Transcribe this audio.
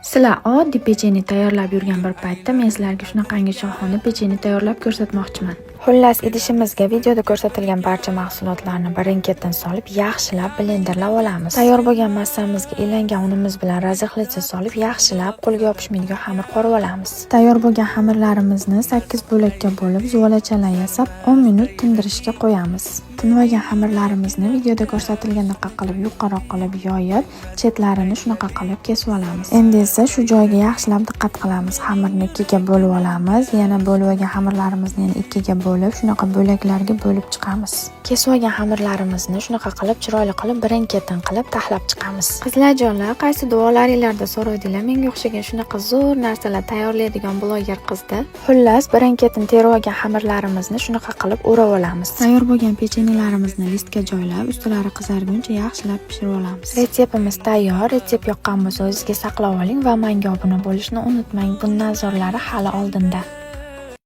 Sizlar oddiy pecheni tayyorlab yurgan bir paytda men sizlarga shunaqangi shohona pecheni tayyorlab ko'rsatmoqchiman. Xullas, idishimizga videoda ko'rsatilgan barcha mahsulotlarni birin-ketin solib, yaxshilab blenderlab olamiz. Tayyor bo'lgan massamizga elangan unimiz bilan razixlicha solib, yaxshilab qo'lga yopishmaydigan xamir qorib olamiz. Tayyor bo'lgan xamirlarimizni 8 bo'lakka bo'lib, zuvolachalar yasab 10 minut tindirishga qo'yamiz. Tinib olgan xamirlarimizni videoda ko'rsatilganidek qilib yuqaroq qilib yoyib, chetlarini shunaqa qilib kesib olamiz. Endi esa shu joyga yaxshilab diqqat qilamiz. Xamirni ikkiga bo'lib olamiz. Yana bo'lib olgan xamirlarimizni yana ikkiga bo'lib, shunaqa bo'laklarga bo'lib chiqamiz. Kesib olgan xamirlarimizni shunaqa qilib chiroyli qilib birin-ketin qilib taxlab chiqamiz. Qizlarjonlar, qaysi duolaringlarda so'raydinglar? Menga o'xshagan shunaqa zo'r narsalar tayyorlaydigan bloger qizda. Xullas, birin-ketin terib olgan xamirlarimizni shunaqa qilib o'rab olamiz. Tayyor bo'lgan pechenyelarimizni listga joylab, ustilari qizarguncha yaxshilab pishirib olamiz. Retseptimiz tayyor. Retsept yoqqan bo'lsa, o'zingizga saqlab oling va menga obuna bo'lishni unutmang. Bundan zo'rlari hali oldinda.